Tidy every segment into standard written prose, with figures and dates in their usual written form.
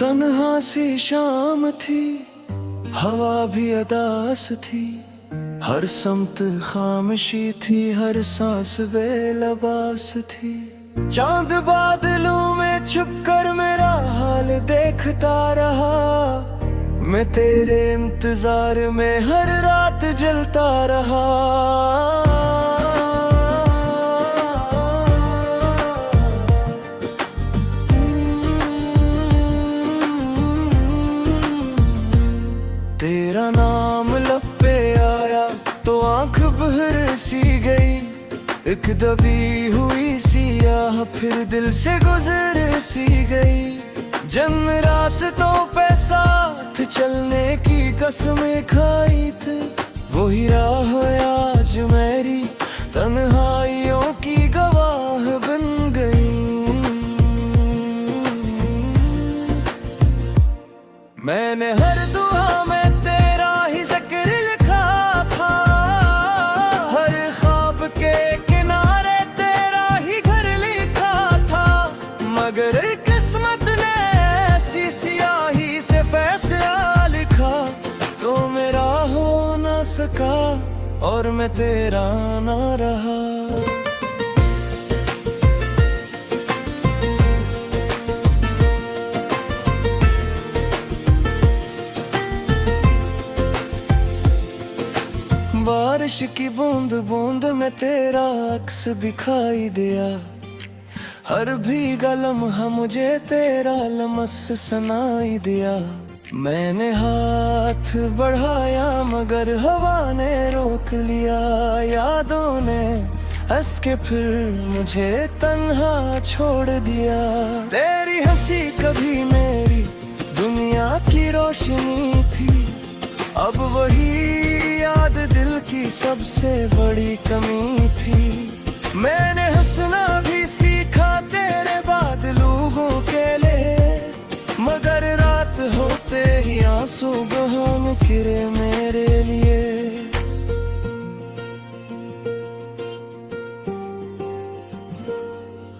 तन्हा सी शाम थी, हवा भी अदास थी, हर समत खामोशी थी, हर सांस बेलबास थी। चांद बादलों में छुपकर मेरा हाल देखता रहा, मैं तेरे इंतजार में हर रात जलता रहा। तेरा नाम लब पे आया तो आंख बहर सी गई, एक दबी हुई सी आह फिर दिल से गुजर सी गई। जिन रास्तों पे साथ चलने की कसमें खाई थी, वही राह आज मेरी तन्हाइयों की गवाह बन गई। मैंने हर दुआ में तेरा ही जिक्र लिखा था, हर ख्वाब के किनारे तेरा ही घर लिखा था, मगर किस्मत ने ऐसी सियाही से फैसला लिखा तो मेरा हो ना सका और मैं तेरा ना रहा। बारिश की बूंद बूंद में तेरा अक्स दिखाई दिया, हर भीगा लम्हा मुझे तेरा लमस सुनाई दिया। मैंने हाथ बढ़ाया मगर हवा ने रोक लिया, यादों ने हंस के फिर मुझे तन्हा छोड़ दिया। तेरी हंसी कभी मेरी दुनिया की रोशनी थी, अब वही याद दिल की सबसे बड़ी कमी थी। मैंने हंसना भी सीखा तेरे बाद लोगों के लिए, मगर रात होते ही आंसू बहाने गिरे मेरे लिए।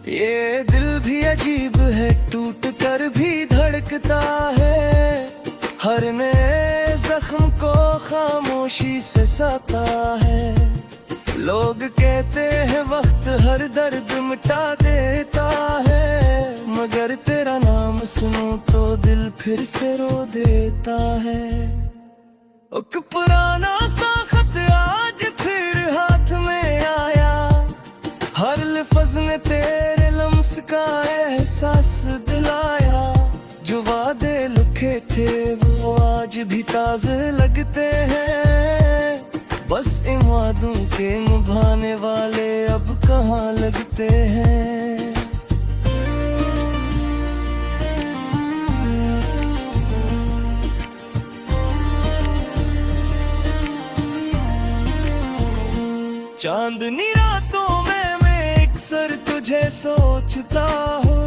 ये दिल भी अजीब है, टूट कर भी धड़कता है, हर नए जख्म को खामोशी से सता है। लोग कहते हैं वक्त हर दर्द मिटा देता है, मगर तेरा नाम सुनूं तो दिल फिर से रो देता है। एक पुराना सा खत आज फिर हाथ में आया, हर लफ्ज ने तेरे लम्स का एहसास दिलाया। जो वादे लिखे थे वो आज भी ताज़े लगते हैं, बस इन वादों के निभाने वाले अब कहाँ लगते हैं। चांदनी रातों में मैं अक्सर तुझे सोचता हूँ,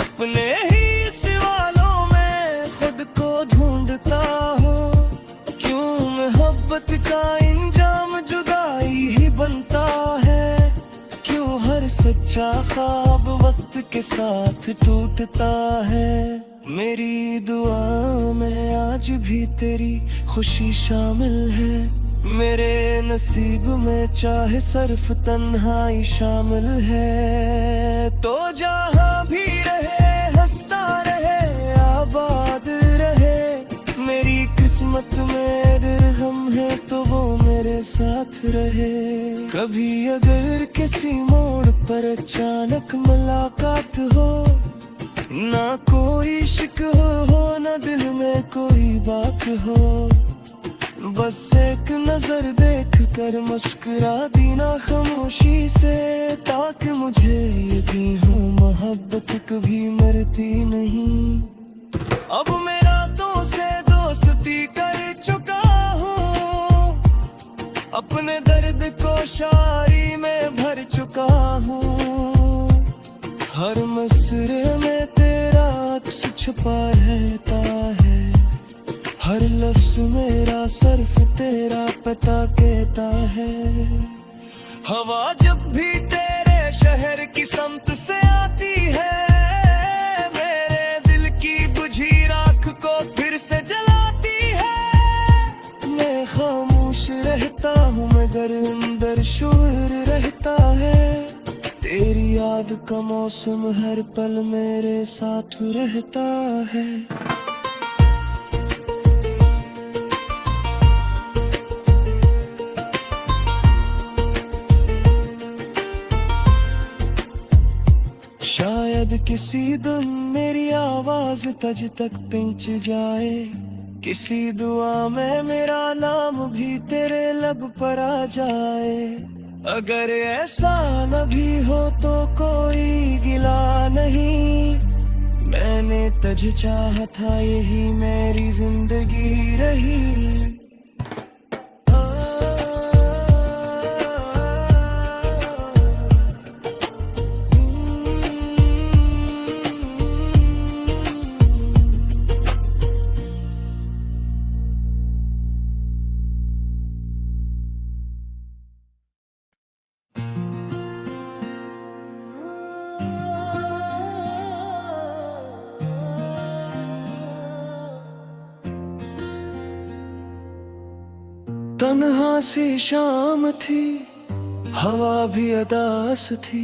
अपने ही सवालों में खुद को ढूंढता हूँ। क्यों मोहब्बत का इंजाम जुदाई ही बनता है, क्यों हर सच्चा ख्वाब वक्त के साथ टूटता है। मेरी दुआ में आज भी तेरी खुशी शामिल है, मेरे नसीब में चाहे सिर्फ तन्हाई शामिल है। तो जहाँ भी रहे हंसता रहे आबाद रहे, मेरी किस्मत में गम है तो वो मेरे साथ रहे। कभी अगर किसी मोड़ पर अचानक मुलाकात हो, ना कोई इश्क हो ना दिल में कोई बात हो, बस एक नजर देख कर मुस्कुरा दीना खामोशी से, ताकि मुझे ये भी हो मोहब्बत कभी मरती नहीं। अब मैं रातों से दोस्ती कर चुका हूँ, अपने दर्द को शायरी में भर चुका हूँ। हर मसरे में तेरा अक्स छुपा रहता है, हर लफ्ज मेरा सिर्फ तेरा पता कहता है। हवा जब भी तेरे शहर की समत से आती है, मेरे दिल की बुझी मगर अंदर शोर रहता है। तेरी याद का मौसम हर पल मेरे साथ रहता है। शायद किसी दिन मेरी आवाज तुझ तक पहुंच जाए, किसी दुआ में मेरा नाम भी तेरे लब पर आ जाए। अगर ऐसा न भी हो तो कोई गिला नहीं, मैंने तुझे चाहा था यही मेरी जिंदगी रही। तन्हा सी शाम थी, हवा भी अदास थी,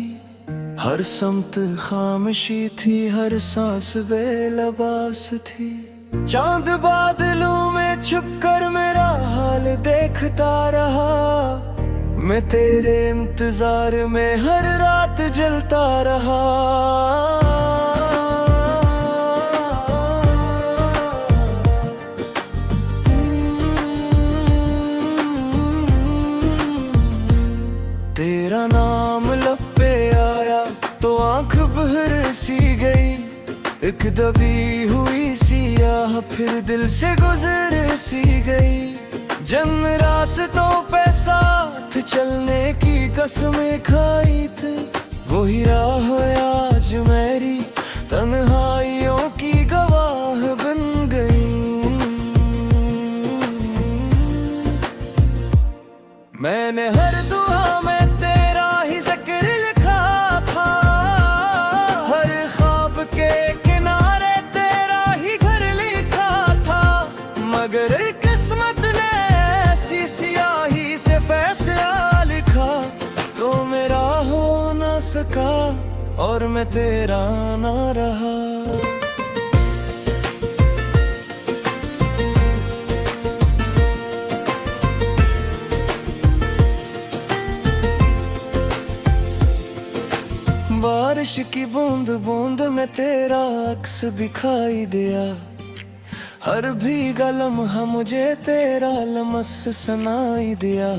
हर समत खामोशी थी, हर सांस बेलबास थी। चांद बादलों में छुपकर मेरा हाल देखता रहा, मैं तेरे इंतजार में हर रात जलता रहा। तेरा नाम लब पे आया तो आंख बहर सी गई, एक दबी हुई सी आह फिर दिल से गुजर सी गई। जिन रास्तों पे साथ चलने की कसमें खाई थी, वही राह आज मेरी तन्हाइयों की गवाह बन गई। मैंने हर दुआ में मगर किस्मत ने ऐसी सियाही से फैसला लिखा, तो मेरा हो न सका और मैं तेरा ना रहा। बारिश की बूंद बूंद में तेरा अक्स दिखाई दिया, हर भीगा लम्हा मुझे तेरा लमस सुनाई दिया।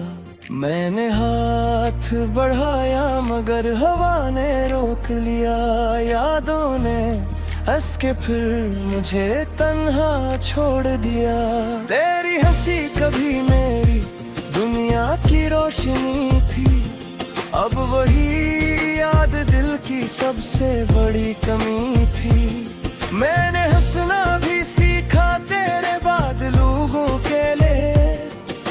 मैंने हाथ बढ़ाया मगर हवा ने रोक लिया, यादों ने हंस के फिर मुझे तन्हा छोड़ दिया। तेरी हंसी कभी मेरी दुनिया की रोशनी थी, अब वही याद दिल की सबसे बड़ी कमी थी। मैंने हंसना भी सीखा तेरे बाद लोगों के लिए,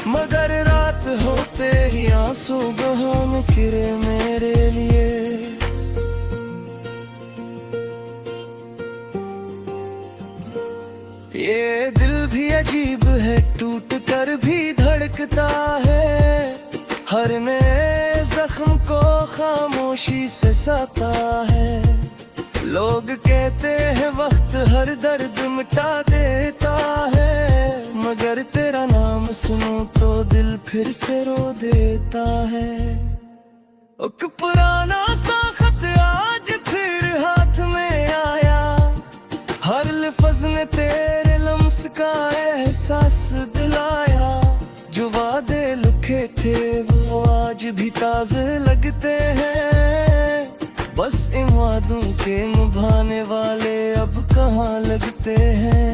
मगर रात होते ही आंसू बहाने गिरे मेरे लिए। ये दिल भी अजीब है, टूट कर भी धड़कता है, हर नए जख्म को खामोशी से सता है। लोग कहते हैं वक्त हर दर्द मिटा देता है, मगर तेरा नाम सुनो तो दिल फिर से रो देता है। एक पुराना सा खत आज फिर हाथ में आया, हर लफ्ज ने तेरे लम्स का एहसास दिलाया। जो वादे लिखे थे वो आज भी ताज़े लगते हैं, बस इन वादों के निभाने वाले अब कहाँ लगते हैं।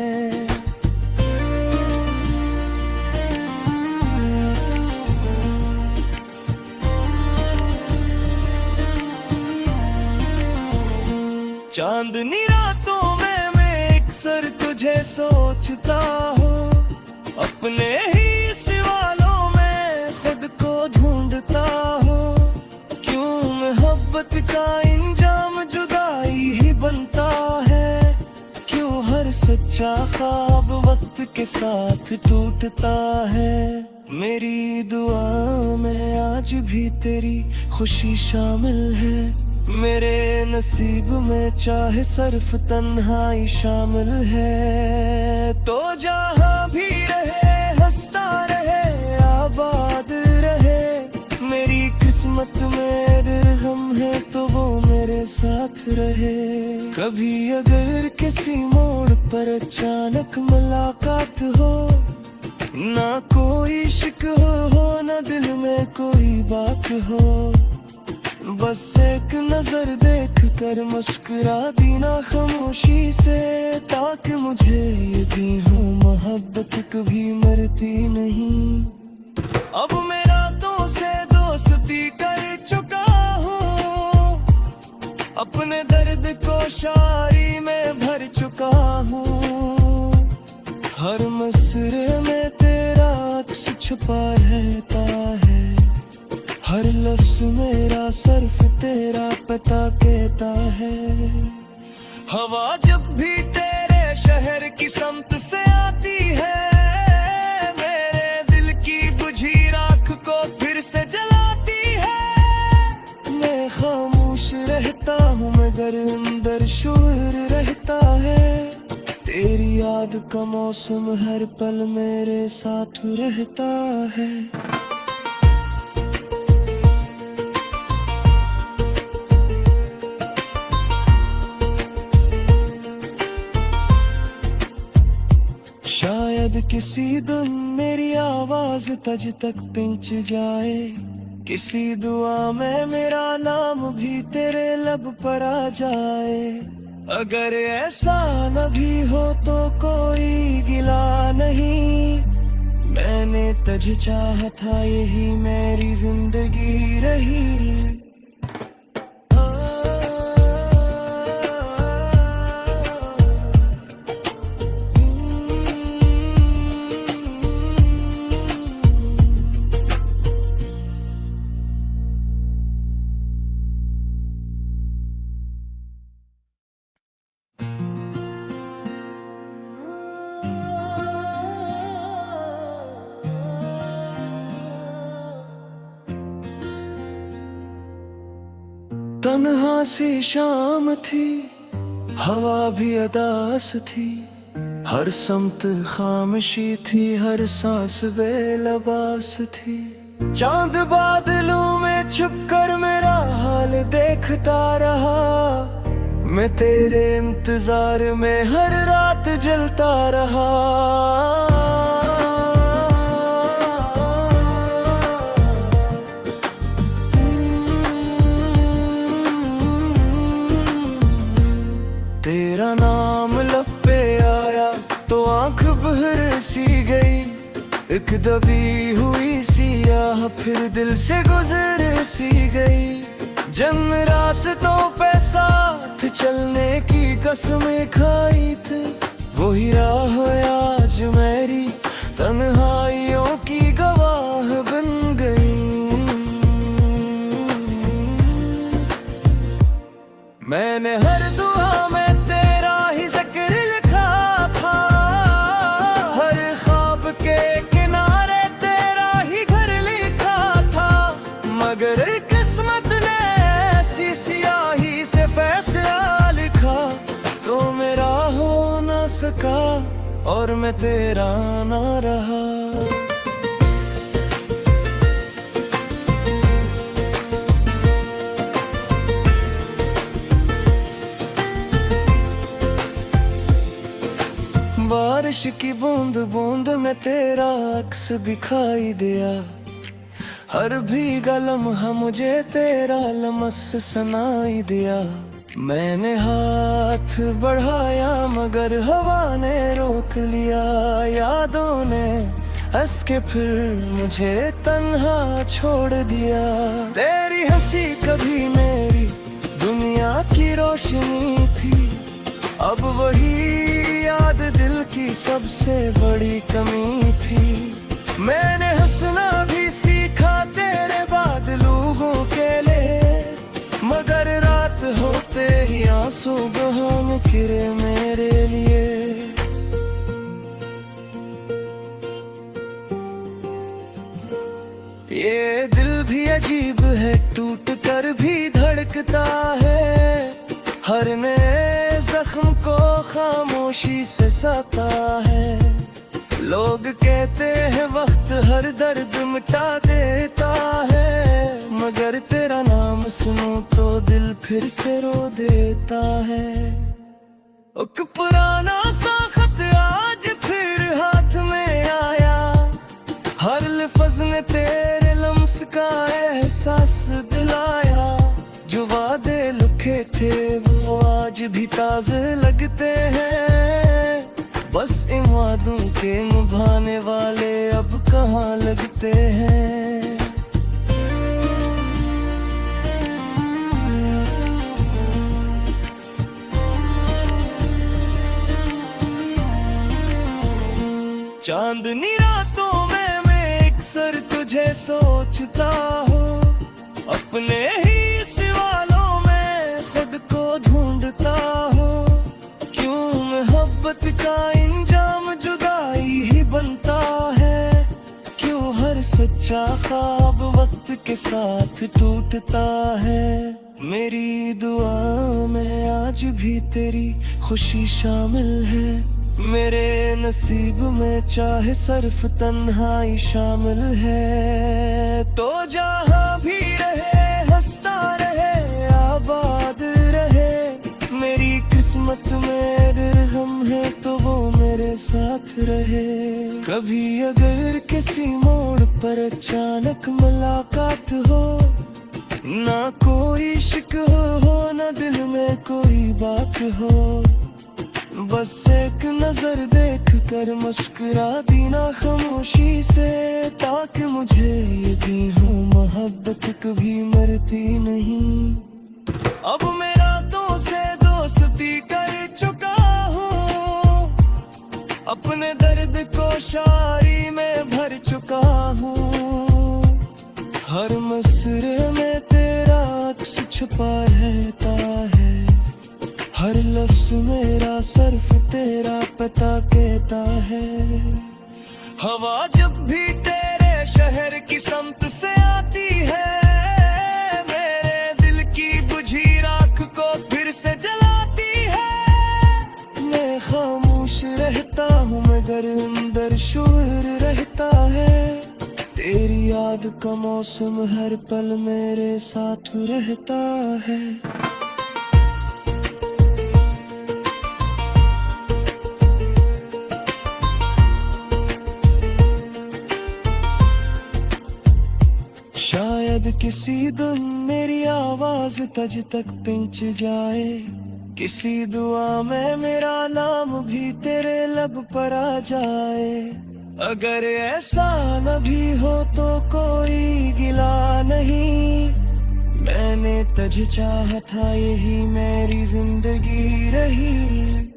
चांदनी रातों में मैं अक्सर तुझे सोचता हूँ, अपने ही सवालों में खुद को ढूंढता हूँ। क्यों मोहब्बत का इंजाम जुदाई ही बनता है, क्यों हर सच्चा ख्वाब वक्त के साथ टूटता है। मेरी दुआ में आज भी तेरी खुशी शामिल है। मेरे नसीब में चाहे सिर्फ तन्हाई शामिल है। तो जहाँ भी रहे हंसता रहे आबाद रहे। मेरी किस्मत में गम है तो वो मेरे साथ रहे। कभी अगर किसी मोड़ पर अचानक मुलाकात हो, ना कोई शिक हो ना दिल में कोई बात हो, बस एक नजर देख कर मुस्कुरा दी ना खामोशी से, ताकि मुझे ये भी हो मोहब्बत कभी मरती नहीं। अब मेरा तो से दोस्ती कर चुका हूँ, अपने दर्द को शायरी में भर चुका हूँ। हर मसरे में तेरा अक्स छुपा रहता है। हर लफ्ज मेरा सिर्फ तेरा पता कहता है। हवा जब भी तेरे शहर की समत से आती है, मेरे दिल की बुझी राख को फिर से जलाती है। मैं खामोश रहता हूँ मगर अंदर शोर रहता है। तेरी याद का मौसम हर पल मेरे साथ रहता है। शायद किसी दिन मेरी आवाज तुझ तक पहुंच जाए। किसी दुआ में मेरा नाम भी तेरे लब पर आ जाए। अगर ऐसा न भी हो तो कोई गिला नहीं। मैंने तुझे चाहा था यही मेरी जिंदगी रही। तन्हा सी शाम थी, हवा भी अदास थी। हर समत खामोशी थी, हर सांस बेलबास थी। चांद बादलों में छुपकर मेरा हाल देखता रहा। मैं तेरे इंतजार में हर रात जलता रहा। तेरा नाम लब पे आया तो आंख बहर सी गई। एक दबी हुई सियाह फिर दिल से गुजर सी गई। जिन रास्तों पे साथ चलने की कसमें खाई थी, वही राह आज मेरी तन्हाइयों की गवाह बन गई। मैंने हर दुआ में तेरा ही जिक्र लिखा था। हर ख्वाब के किनारे तेरा ही घर लिखा था। मगर किस्मत ने ऐसी सियाही से फैसला लिखा, तो मेरा हो न सका और मैं तेरा ना रहा। बारिश की बूंद बूंद में तेरा अक्स दिखाई दिया। हर भीगा लम्हा मुझे तेरा लमस सुनाई दिया। मैंने हाथ बढ़ाया मगर हवा ने रोक लिया। यादों ने हंस के फिर मुझे तन्हा छोड़ दिया। तेरी हंसी कभी मेरी दुनिया की रोशनी थी। अब वही याद दिल की सबसे बड़ी कमी थी। मैंने हंसना भी सीखा तेरे बाद लोगों के लिए, मगर रात होते ही आंसू बहाने गिरे मेरे लिए। ये दिल भी अजीब है, टूट कर भी धड़कता है। हर नए जख्म को खामोशी से सता है। लोग कहते हैं वक्त हर दर्द मिटा देता है, मगर तेरा नाम सुनूं तो दिल फिर से रो देता है। एक पुराना सा खत आज फिर हाथ में आया, हर लफ्ज ने तेरे लम्स का एहसास दिलाया। जो वादे लिखे थे वो आज भी ताज़े लगते हैं, बस इन वादों के निभाने वाले अब कहाँ लगते हैं। चांदनी रातों में मैं अक्सर तुझे सोचता हूँ, अपने ही सवालों में खुद को ढूंढता हूँ। क्यों मोहब्बत का इंजाम जुदाई ही बनता है, क्यों हर सच्चा ख्वाब वक्त के साथ टूटता है। मेरी दुआ में आज भी तेरी खुशी शामिल है, मेरे नसीब में चाहे सिर्फ तन्हाई शामिल है। तो जहाँ भी रहे हंसता रहे आबाद रहे, मेरी किस्मत में गम है तो वो मेरे साथ रहे। कभी अगर किसी मोड़ पर अचानक मुलाकात हो, ना कोई इश्क हो ना दिल में कोई बात हो, बस एक नजर देख कर मुस्कुरा दी ना खामोशी से, ताकि मुझे यकीन हो मोहब्बत कभी मरती नहीं। अब मैं रातों से दोस्ती कर चुका हूँ, अपने दर्द को शायरी में भर चुका हूँ। हर मसरे में तेरा अक्स छुपा रहता है, हर लफ्ज मेरा सिर्फ तेरा पता कहता है। हवा जब भी तेरे शहर की समत से आती है, मेरे दिल की बुझी राख को फिर से जलाती है। मैं खामोश रहता हूँ मगर अंदर शोर रहता है, तेरी याद का मौसम हर पल मेरे साथ रहता है। शायद किसी दिन मेरी आवाज तुझ तक पहुंच जाए, किसी दुआ में मेरा नाम भी तेरे लब पर आ जाए। अगर ऐसा न भी हो तो कोई गिला नहीं, मैंने तुझे चाहा था यही मेरी जिंदगी रही।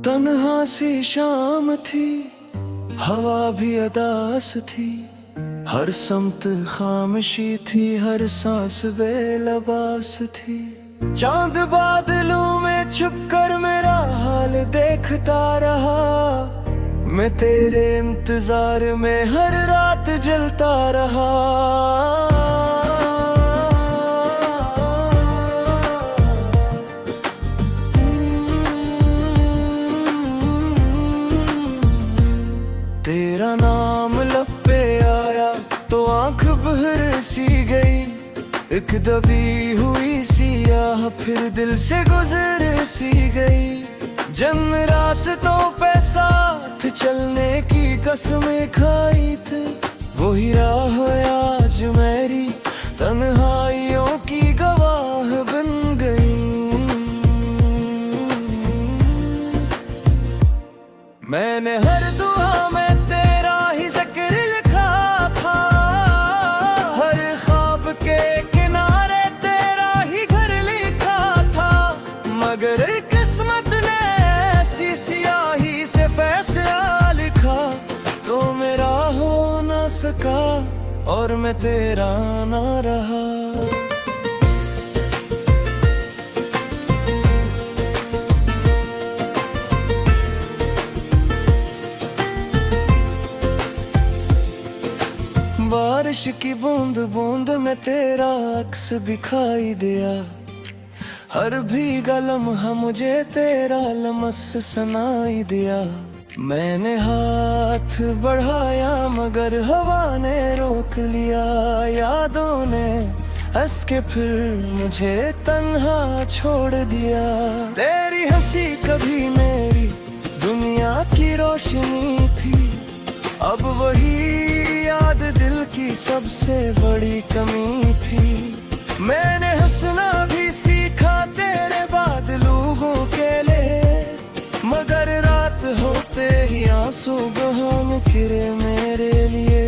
तन्हा सी शाम थी, हवा भी अदास थी, हर समत खामोशी थी, हर सांस बेलबास थी। चांद बादलों में छुपकर मेरा हाल देखता रहा, मैं तेरे इंतजार में हर रात जलता रहा। तेरा नाम लब पे आया तो आंख बहर सी गई, एक दबी हुई सियाह फिर दिल से गुजर सी गई। जिन रास्तों पे साथ चलने की कसमें खाई थी, वही राह आज मेरी तन्हाइयों की गवाह बन गई। मैंने हर दुआ में तेरा ही जिक्र लिखा था, सका और मैं तेरा ना रहा। बारिश की बूंद बूंद में तेरा अक्स दिखाई दिया, हर भीगा लम्हा मुझे तेरा लमस सुनाई दिया। मैंने हाथ बढ़ाया मगर हवा ने रोक लिया, यादों ने हंस के फिर मुझे तन्हा छोड़ दिया। तेरी हंसी कभी मेरी दुनिया की रोशनी थी, अब वही याद दिल की सबसे बड़ी कमी थी। मैंने हंसना भी सीखा तेरे बाद लोगों के लिए, मगर रात होते ही आंसू बहाने फिरे मेरे लिए।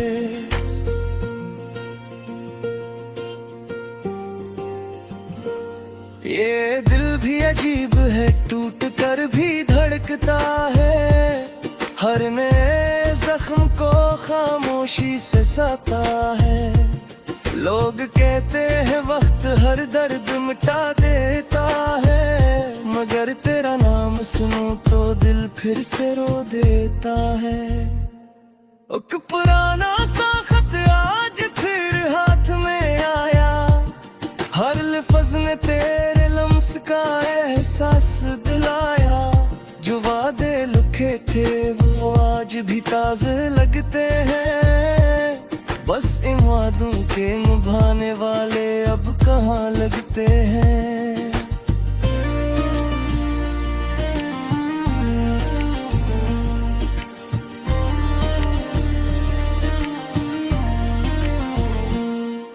ये दिल भी अजीब है, टूट कर भी धड़कता है, हर नए जख्म को खामोशी से सता है। लोग कहते हैं वक्त हर दर्द मिटा देता है, मगर तेरा नाम सुनूं तो दिल फिर से रो देता है। एक पुराना सा खत आज फिर हाथ में आया, हर लफ्ज ने तेरे लम्स का एहसास दिलाया। जो वादे लिखे थे वो आज भी ताज़े लगते हैं, बस इन वादों के निभाने वाले अब कहाँ लगते हैं।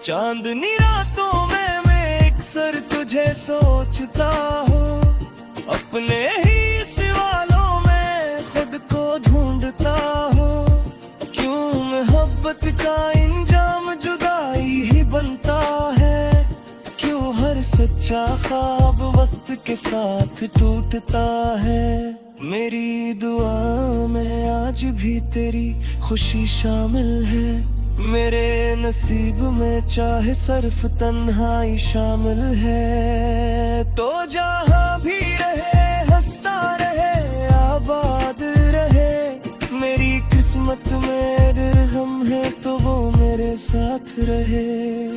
चांदनी रातों में मैं अक्सर तुझे सोचता हूँ, अपने ही सवालों में खुद को ढूंढता हूँ। क्यों मोहब्बत का इंजाम जुदाई ही बनता है, क्यों हर सच्चा ख्वाब वक्त के साथ टूटता है। मेरी दुआ में आज भी तेरी खुशी शामिल है, मेरे नसीब में चाहे सिर्फ तन्हाई शामिल है। तो जहाँ भी रहे हंसता रहे आबाद रहे, मेरी किस्मत में अगर हम है तो वो मेरे साथ रहे।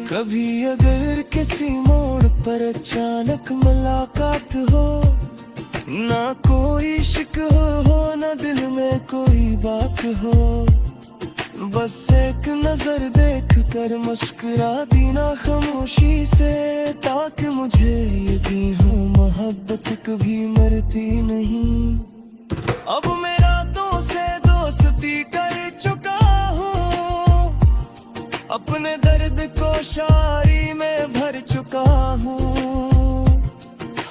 कभी अगर किसी मोड़ पर अचानक मुलाकात हो, ना कोई शिक हो ना दिल में कोई बात हो, बस एक नजर देख कर मुस्कुरा दी ना खामोशी से, ताकि मुझे ये भी हो मोहब्बत कभी मरती नहीं। अब मैं रातों से दोस्ती कर चुका हूँ, अपने दर्द को शायरी में भर चुका हूँ।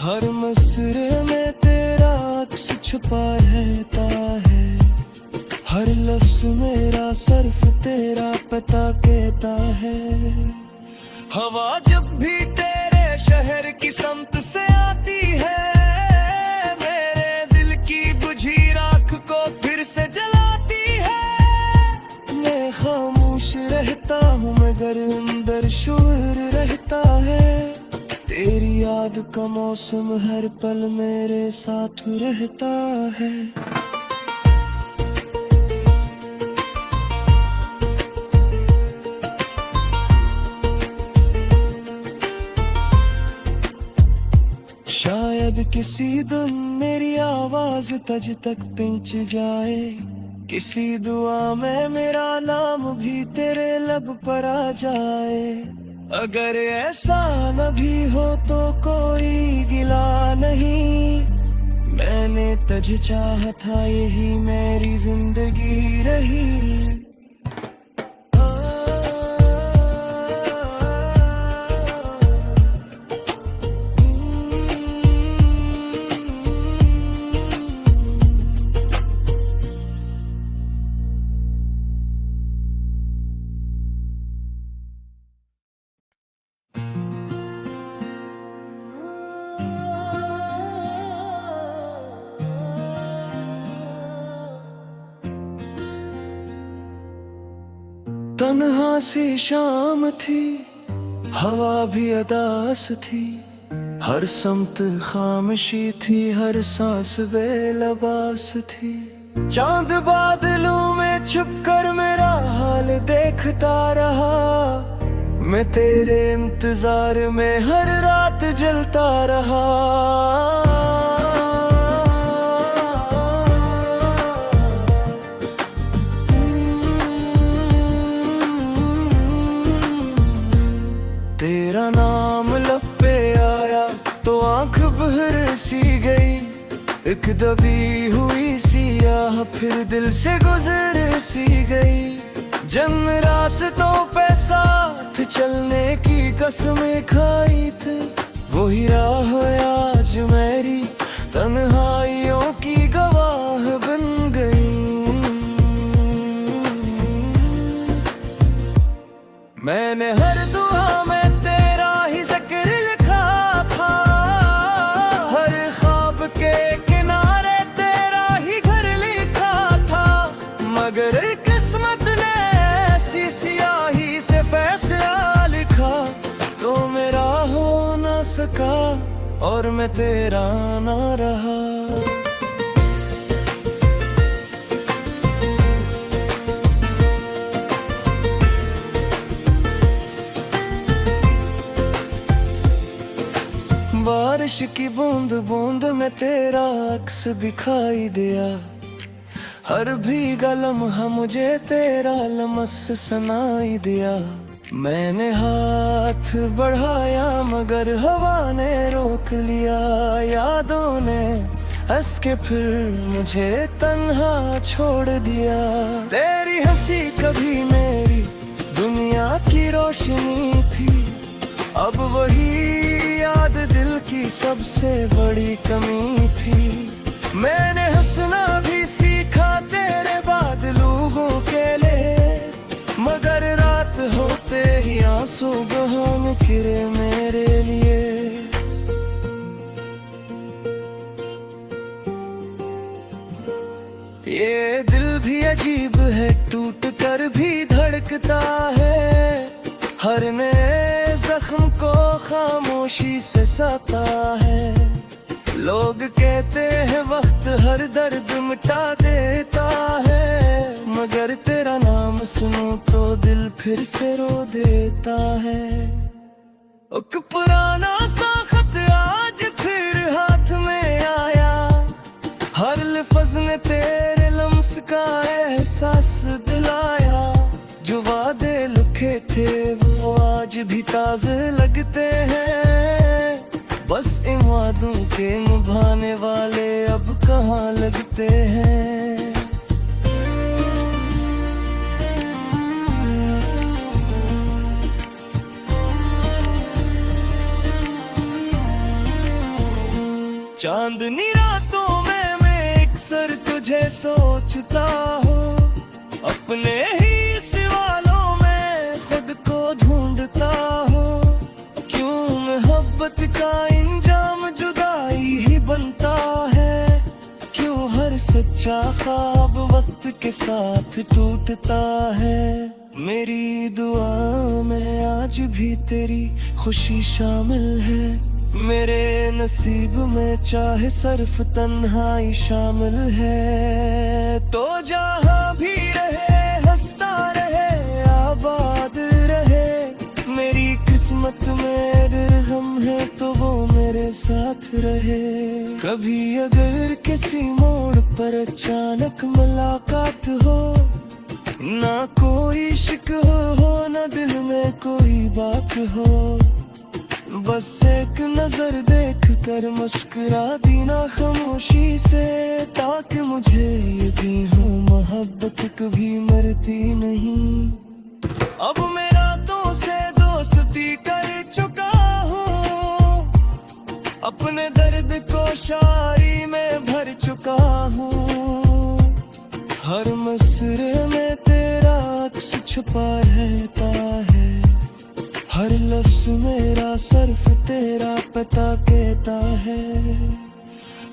हर मसरे में तेरा अक्स छुपा रहता है, हर लफ्ज मेरा सिर्फ तेरा पता कहता है। हवा जब भी तेरे शहर की समत से आती है, मेरे दिल की बुझी राख को फिर से जलाती है। मैं खामोश रहता हूँ मगर अंदर शोर रहता है, तेरी याद का मौसम हर पल मेरे साथ रहता है। शायद किसी दिन मेरी आवाज तुझ तक पहुंच जाए, किसी दुआ में मेरा नाम भी तेरे लब पर आ जाए। अगर ऐसा न भी हो तो कोई गिला नहीं, मैंने तुझे चाहा था यही मेरी जिंदगी रही। तन्हा सी शाम थी, हवा भी अदास थी, हर समत खामोशी थी, हर सांस बेलबास थी। चांद बादलों में छुपकर मेरा हाल देखता रहा, मैं तेरे इंतजार में हर रात जलता रहा। तेरा नाम लब पे आया तो आंख बहर सी गई, एक दबी हुई सियाह फिर दिल से गुजर सी गई। जिन रास्तों पे साथ चलने की कसमें खाई थी, वही राह आज मेरी तन्हाइयों की गवाह बन गई। मैंने हर दुआ में तेरा ही जिक्र लिखा था, हर ख्वाब के किनारे तेरा ही घर लिखा था, मगर किस्मत ने ऐसी सियाही से फैसला लिखा तो मेरा हो न सका और मैं तेरा ना रहा। बारिश की बूंद बूंद में तेरा अक्स दिखाई दिया, हर भीगा लम्हा मुझे तेरा लमस सुनाई दिया। मैंने हाथ बढ़ाया मगर हवा ने रोक लिया, यादों ने हंस के फिर मुझे तन्हा छोड़ दिया। तेरी हंसी कभी मेरी दुनिया की रोशनी थी, अब वही याद दिल की सबसे बड़ी कमी थी। मैंने हंसना भी सीखा तेरे बाद लोगों के लिए, मगर रात होते ही आंसू बहाने निकले मेरे लिए। ये दिल भी अजीब है, टूट कर भी धड़कता है, हर नए जख्म को खामोशी से सहता है। लोग कहते हैं वक्त हर दर्द मिटा देता है, मगर तेरा नाम सुनूं तो दिल फिर से रो देता है। एक पुराना सा खत आज फिर हाथ में आया, हर लफ्ज ने तेरे लम्स का एहसास दिलाया। जो वादे लिखे थे वो आज भी ताज़े लगते हैं, बस इन वादों के निभाने वाले अब कहाँ लगते हैं। चांदनी रातों में मैं अक्सर तुझे सोचता हूँ, अपने ही सवालों में खुद को ढूंढता हूँ। क्यों मोहब्बत का इंजाम जुदाई ही बनता है, क्यों हर सच्चा ख्वाब वक्त के साथ टूटता है। मेरी दुआ में आज भी तेरी खुशी शामिल है, मेरे नसीब में चाहे सिर्फ तन्हाई शामिल है। तो जहाँ भी रहे हंसता रहे आबाद रहे, मेरी किस्मत में हम है तो वो मेरे साथ रहे। कभी अगर किसी मोड़ पर अचानक मुलाकात हो, ना कोई शिक हो ना दिल में कोई बात हो, बस एक नजर देख कर मुस्कुरा दी ना खामोशी से, ताकि मुझे यकीन हो मोहब्बत कभी मरती नहीं। अब मैं रातों से दोस्ती कर चुका हूँ, अपने दर्द को शायरी में भर चुका हूँ। हर मसरे में तेरा अक्स छुपा रहता है, हर लफ्ज मेरा सिर्फ तेरा पता कहता है।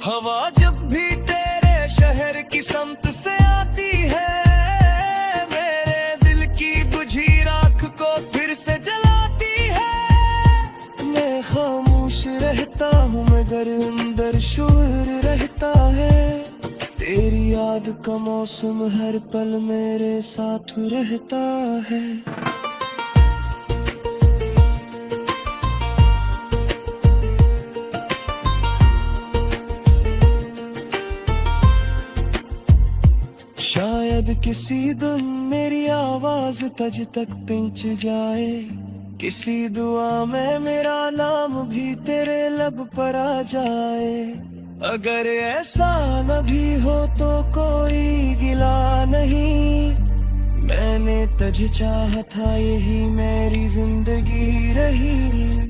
हवा जब भी तेरे शहर की समत से आती है, मेरे दिल की बुझी शोर रहता है। तेरी याद का मौसम हर पल मेरे साथ रहता है। शायद किसी दिन मेरी आवाज तुझ तक पहुंच जाए, किसी दुआ में मेरा नाम भी तेरे लब पर आ जाए। अगर ऐसा न भी हो तो कोई गिला नहीं, मैंने तुझे चाहा था यही मेरी जिंदगी रही।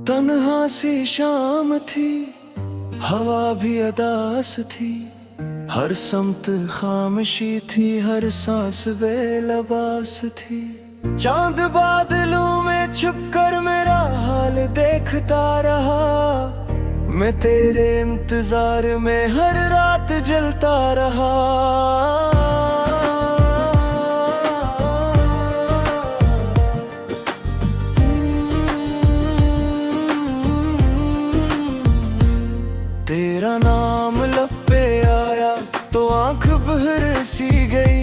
तन्हा सी शाम थी, हवा भी अदास थी, हर समत खामोशी थी, हर सांस बेलबास थी। चांद बादलों में छुपकर मेरा हाल देखता रहा, मैं तेरे इंतजार में हर रात जलता रहा। तेरा नाम लब पे आया तो आंख बहर सी गई,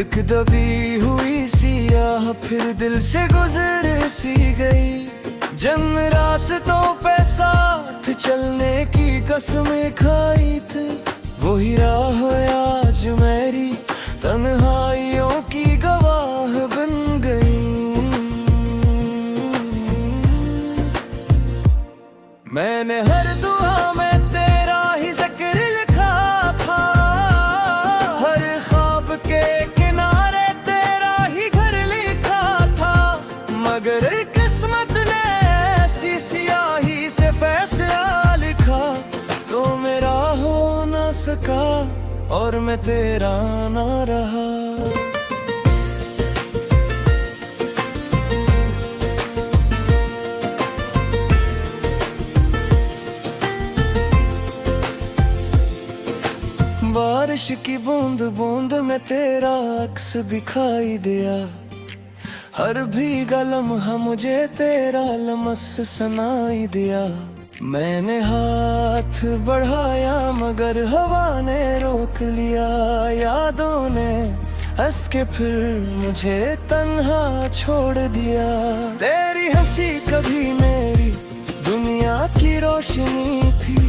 एक दबी हुई सी आह फिर दिल से गुजर सी गई। जन रास्तों पे साथ चलने की कसमें खाई थी, वही राह आज मेरी तन्हाइयों की गवाह बन गई। मैंने हर दुआ में तेरा ही जिक्र लिखा था, हर ख्वाब के किनारे तेरा ही घर लिखा था। मगर किस्मत ने ऐसी सियाही से फैसला लिखा, तो मेरा हो न सका और मैं तेरा ना रहा। बारिश की बूंद बूंद में तेरा अक्स दिखाई दिया, हर भीगा लम्हा मुझे तेरा लमस सुनाई दिया। मैंने हाथ बढ़ाया मगर हवा ने रोक लिया, यादों ने हंस के फिर मुझे तन्हा छोड़ दिया। तेरी हंसी कभी मेरी दुनिया की रोशनी थी,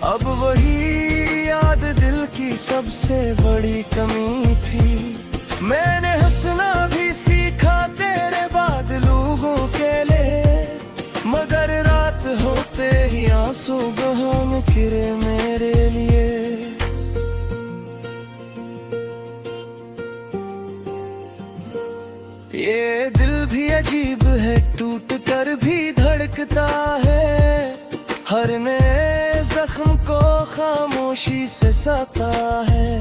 अब वही याद दिल की सबसे बड़ी कमी थी। मैंने हंसना भी सीखा तेरे बाद लोगों के लिए, मगर रात होते ही आंसू बहाने निखरे मेरे लिए। ये दिल भी अजीब है, टूट कर भी धड़कता है, हर नए जख्म को खामोशी से सता है।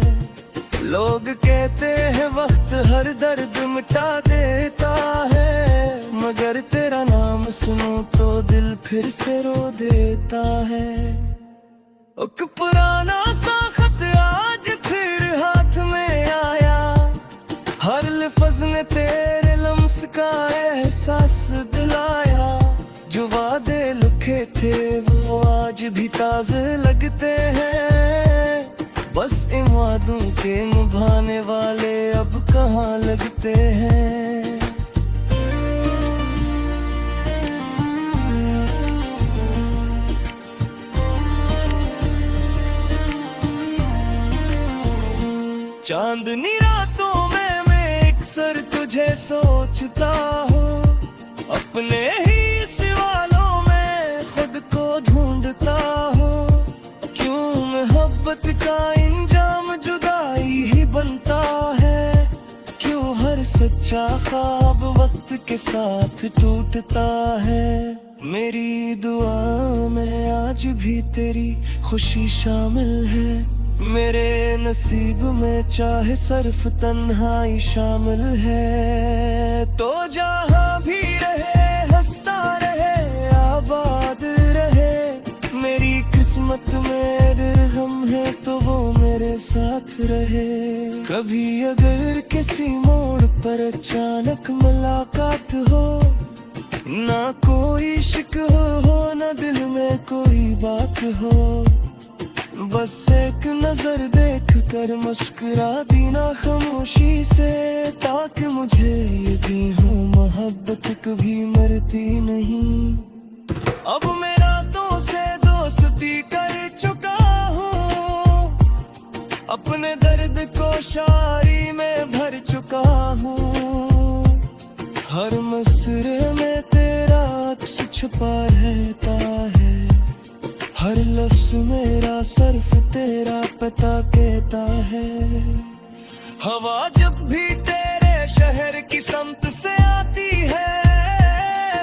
लोग कहते हैं वक्त हर दर्द मिटा देता है, मगर तेरा नाम सुनूं तो दिल फिर से रो देता है। एक पुराना सा खत आज फिर हाथ में आया, हर लफ्ज ने तेरे लम्स का एहसास दिलाया। जो वादे लिखे थे वो आज भी ताज़े लगते हैं, बस इन वादों के निभाने वाले अब कहाँ लगते हैं। चांदनी रातों में मैं अक्सर तुझे सोचता हूँ, अपने ही सवालों में खुद को ढूंढता हूँ। क्यों मोहब्बत का इंजाम जुदाई ही बनता है, क्यों हर सच्चा ख्वाब वक्त के साथ टूटता है। मेरी दुआ में आज भी तेरी खुशी शामिल है। मेरे नसीब में चाहे सिर्फ तन्हाई शामिल है। तो जहाँ भी रहे हंसता रहे आबाद रहे। मेरी किस्मत में हम है तो वो मेरे साथ रहे। कभी अगर किसी मोड़ पर अचानक मुलाकात हो, ना कोई इश्क हो ना दिल में कोई बात हो, बस एक नजर देख कर मुस्कुरा दी ना खामोशी से, ताकि मुझे ये भी हो मोहब्बत कभी मरती नहीं। अब मैं रातों से दोस्ती कर चुका हूँ, अपने दर्द को शायरी में भर चुका हूँ। हर मसरे में तेरा अक्स छुपा रहता है, हर लफ्ज मेरा सिर्फ तेरा पता कहता है। हवा जब भी तेरे शहर की समत से आती है,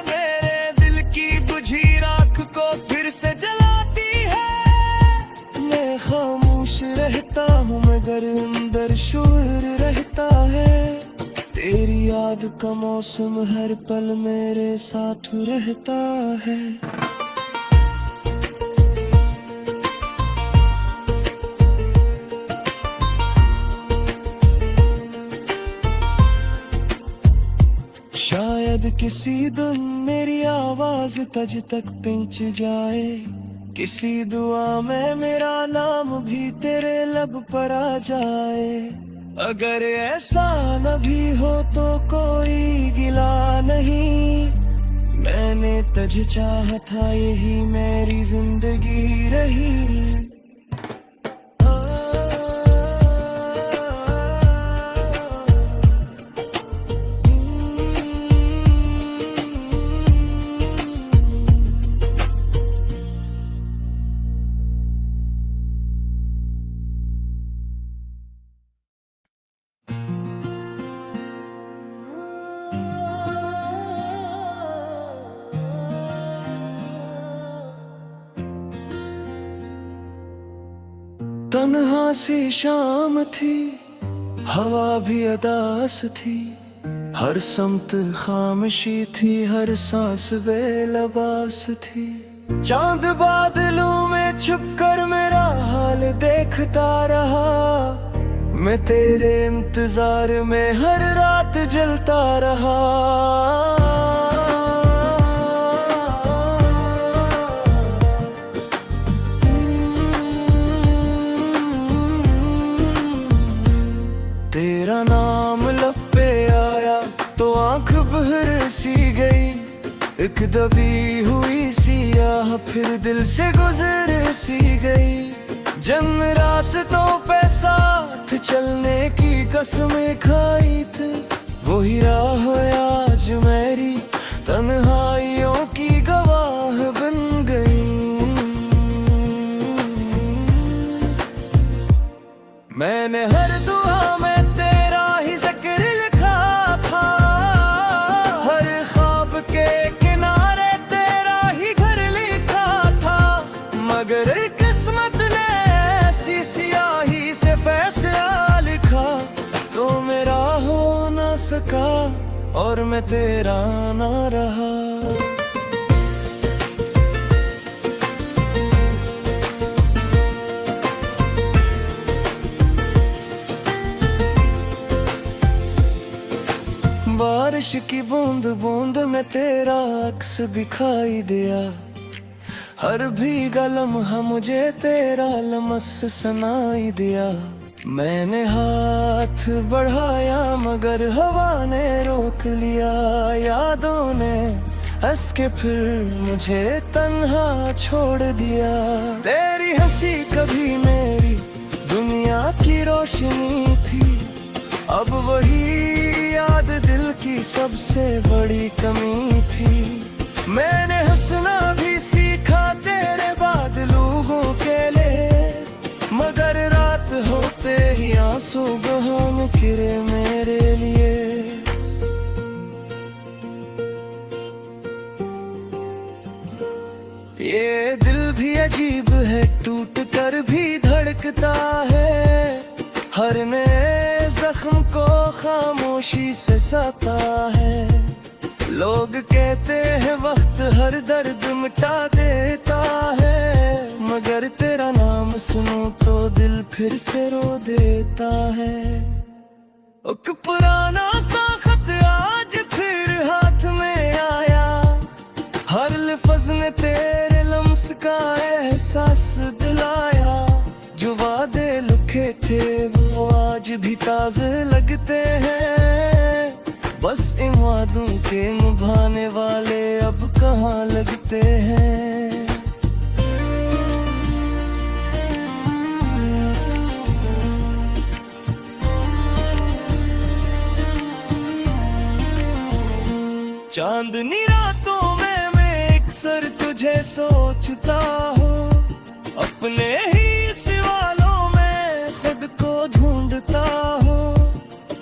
मेरे दिल की बुझी राख को फिर से जलाती है। मैं खामोश रहता हूँ मगर अंदर शोर रहता है। तेरी याद का मौसम हर पल मेरे साथ रहता है। शायद किसी दिन मेरी आवाज तुझ तक पहुंच जाए, किसी दुआ में मेरा नाम भी तेरे लब पर आ जाए। अगर ऐसा न भी हो तो कोई गिला नहीं, मैंने तुझे चाहा था यही मेरी जिंदगी रही। तन्हा सी शाम थी, हवा भी अदास थी, हर समत खामोशी थी, हर सांस बेलबास थी। चांद बादलों में छुपकर मेरा हाल देखता रहा, मैं तेरे इंतजार में हर रात जलता रहा। तेरा नाम लब पे आया तो आंख बहर सी गई, एक दबी हुई सी आह फिर दिल से गुजर सी गई। जन रास्तों पे साथ चलने की कसमें खाई थी, वही राह आज मेरी तन्हाइयों की गवाह बन गई। मैंने हर दुआ में तेरा ही जिक्र लिखा था, हर ख्वाब के किनारे तेरा ही घर लिखा था। मगर किस्मत ने ऐसी सियाही से फैसला लिखा, तो मेरा हो ना सका और मैं तेरा ना रहा। बारिश की बूंद बूंद में तेरा अक्स दिखाई दिया, हर भीगा लम्हा मुझे तेरा लमस सुनाई दिया। मैंने हाथ बढ़ाया मगर हवा ने रोक लिया, यादों ने हंस के फिर मुझे तन्हा छोड़ दिया। तेरी हंसी कभी मेरी दुनिया की रोशनी थी, अब वही याद दिल की सबसे बड़ी कमी थी। मैंने हंसना भी सीखा तेरे बाद लोगों के लिए, मगर रात होते ही आंसू बहाने फिरे मेरे लिए। धड़कता है, हर नए जख्म को खामोशी से सता है। लोग कहते हैं वक्त हर दर्द मिटा देता है, मगर तेरा नाम सुनूं तो दिल फिर से रो देता है। एक पुराना सा खत आज फिर हाथ में आया, हर लफ्ज़ ने तेरे लम्स का एहसास दिलाया। जो वादे लिखे थे वो आज भी ताज़े लगते हैं, बस इन वादों के निभाने वाले अब कहाँ लगते हैं। चांदनी रातों में मैं अक्सर तुझे सोचता हूँ, अपने ही सवालों में खुद को ढूंढता हूँ।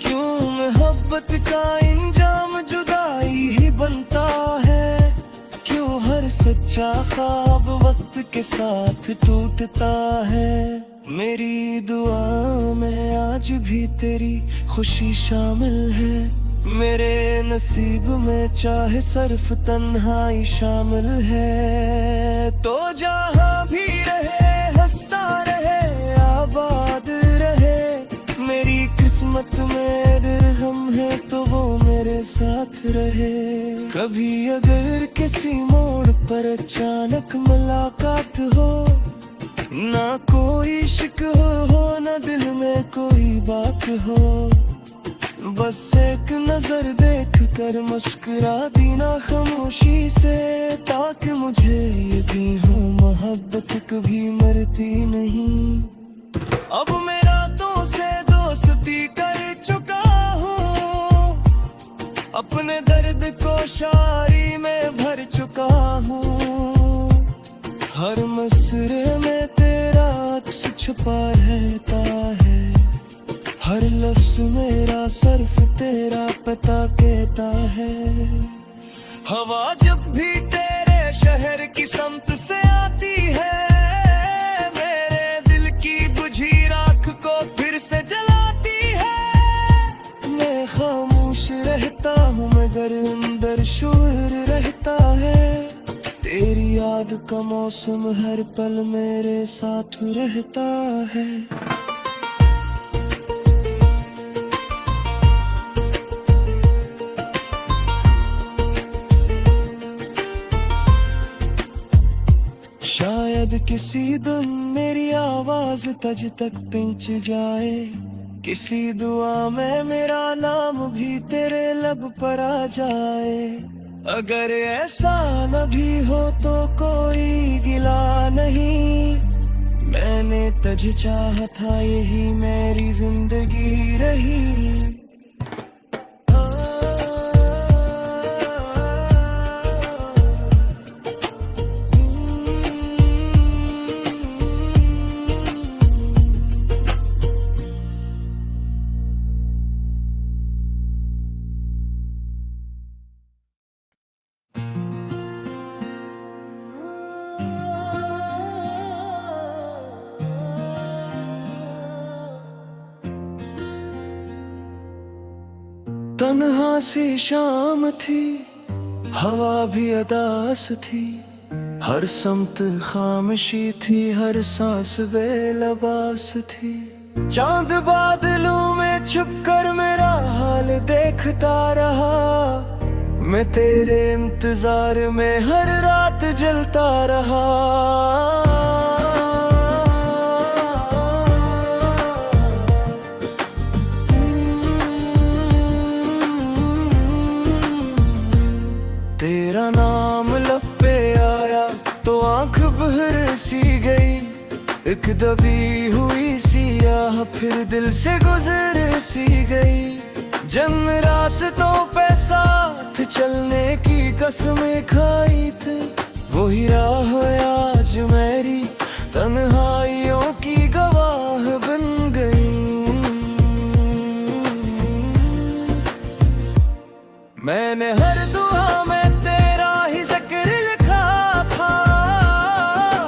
क्यों मोहब्बत का इंजाम जुदाई ही बनता है, क्यों हर सच्चा ख्वाब वक्त के साथ टूटता है। मेरी दुआ में आज भी तेरी खुशी शामिल है, मेरे नसीब में चाहे सिर्फ तन्हाई शामिल है। तो जहाँ भी रहे हंसता रहे आबाद रहे, मेरी किस्मत में गम है तो वो मेरे साथ रहे। कभी अगर किसी मोड़ पर अचानक मुलाकात हो, ना कोई इश्क हो ना दिल में कोई बात हो, बस एक नजर देख कर मुस्कुरा दीना खामोशी से, ताकि मुझे यकीन हो मोहब्बत कभी मरती नहीं। अब मैं रातों से दोस्ती कर चुका हूँ, अपने दर्द को शायरी में भर चुका हूँ। हर मसरे में तेरा अक्स छुपा रहता है, हर लफ्ज़ मेरा सिर्फ तेरा पता कहता है। हवा जब भी तेरे शहर की समत से आती है, मेरे दिल की बुझी राख को फिर से जलाती है। मैं खामोश रहता हूँ मगर अंदर शोर रहता है, तेरी याद का मौसम हर पल मेरे साथ रहता है। शायद किसी दिन मेरी आवाज तुझ तक पहुंच जाए, किसी दुआ में मेरा नाम भी तेरे लब पर आ जाए। अगर ऐसा न भी हो तो कोई गिला नहीं, मैंने तुझे चाहा था यही मेरी जिंदगी रही। तन्हा सी शाम थी, हवा भी अदास थी, हर समत खामोशी थी, हर सांस बेलबास थी। चांद बादलों में छुपकर मेरा हाल देखता रहा, मैं तेरे इंतजार में हर रात जलता रहा। तेरा नाम लब पे आया तो आंख बहर सी गई, एक दबी हुई सी आह फिर दिल से गुजर सी गई। जन रास्तों पे साथ चलने की कसमें खाई थी, वही राह आज मेरी तन्हाइयों की गवाह बन गई। मैंने हर दुआ में तेरा ही जिक्र लिखा था,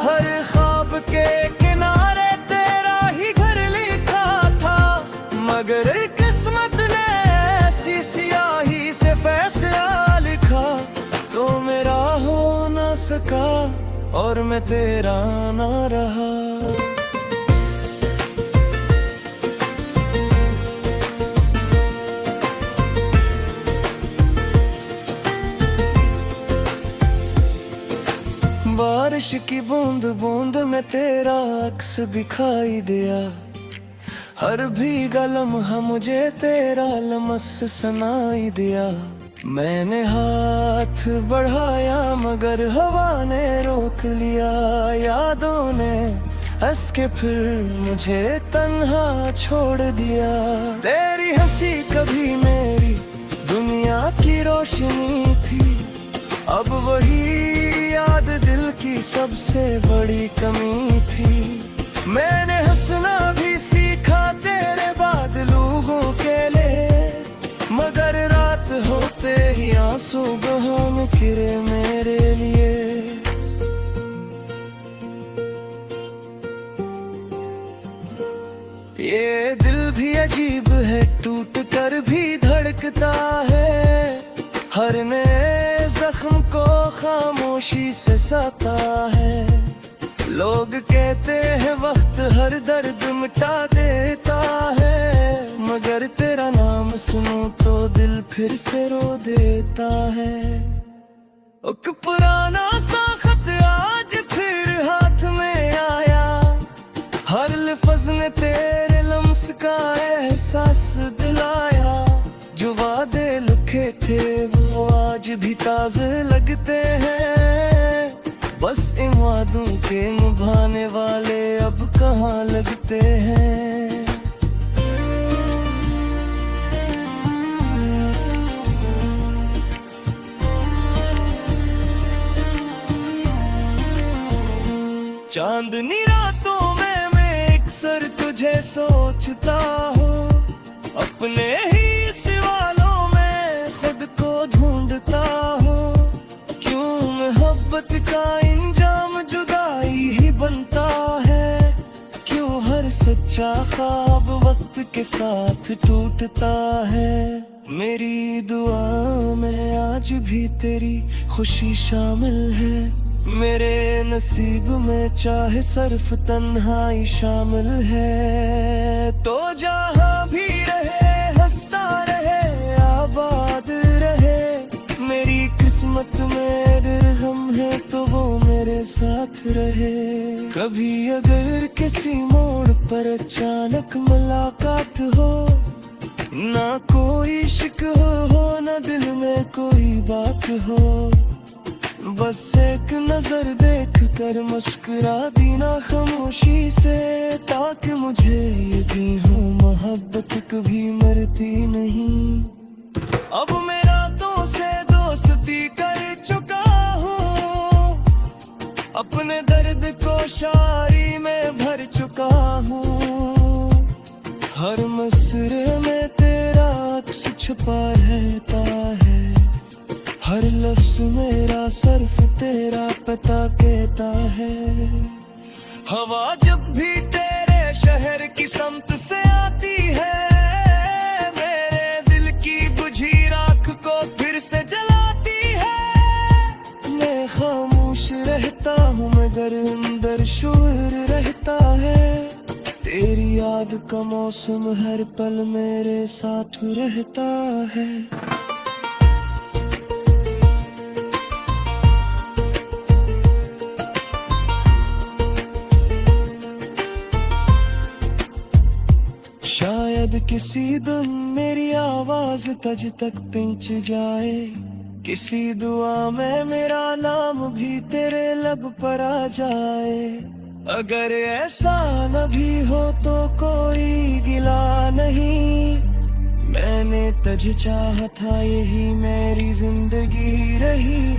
हर ख्वाब के किनारे तेरा और मैं तेरा ना रहा। बारिश की बूंद बूंद में तेरा अक्स दिखाई दिया, हर भीगा लम्हा मुझे तेरा लमस सुनाई दिया। मैंने हाथ बढ़ाया मगर हवा ने रोक लिया, यादों ने हंस के फिर मुझे तन्हा छोड़ दिया। तेरी हंसी कभी मेरी दुनिया की रोशनी थी, अब वही याद दिल की सबसे बड़ी कमी थी। मैंने हंसना भी सीखा तेरे बाद लोगों के लिए, मगर रात होते ही आंसू बहाने निकले मेरे लिए। ये दिल भी अजीब है, टूट कर भी धड़कता है, हर नए जख्म को खामोशी से सहता है। लोग कहते हैं वक्त हर दर्द मिटा देता है, मगर तेरा नाम सुनूं तो दिल फिर से रो देता है। एक पुराना सा खत आज फिर हाथ में आया, हर लफ्ज ने तेरे लम्स का एहसास दिलाया। जो वादे लिखे थे वो आज भी ताज़े लगते हैं, बस इन वादों के निभाने वाले अब कहाँ लगते हैं। चांदनी रातों में मैं अक्सर तुझे सोचता हूँ, अपने ही सवालों में खुद को ढूंढता हूँ। क्यों मोहब्बत का इंजाम जुदाई ही बनता है, क्यों हर सच्चा ख्वाब वक्त के साथ टूटता है। मेरी दुआ में आज भी तेरी खुशी शामिल है, मेरे नसीब में चाहे सिर्फ तन्हाई शामिल है। तो जहाँ भी रहे हंसता रहे आबाद रहे, मेरी किस्मत में हम है तो वो मेरे साथ रहे। कभी अगर किसी मोड़ पर अचानक मुलाकात हो, ना कोई इश्क हो ना दिल में कोई बात हो, बस एक नजर देख कर मुस्कुरा दी ना खामोशी से, ताकि मुझे यकीन हो मोहब्बत कभी मरती नहीं। अब मैं रातों से दोस्ती कर चुका हूँ, अपने दर्द को शायरी में भर चुका हूँ। हर मसरे में तेरा अक्स छुपा रहता है, हर लफ्ज मेरा सिर्फ तेरा पता कहता है। हवा जब भी तेरे शहर की समत से आती है, मेरे दिल की बुझी राख को फिर से जलाती है। मैं खामोश रहता हूँ मगर अंदर शोर रहता है, तेरी याद का मौसम हर पल मेरे साथ रहता है। शायद किसी दिन मेरी आवाज तुझ तक पहुंच जाए, किसी दुआ में मेरा नाम भी तेरे लब पर आ जाए। अगर ऐसा न भी हो तो कोई गिला नहीं, मैंने तुझे चाहा था यही मेरी जिंदगी रही।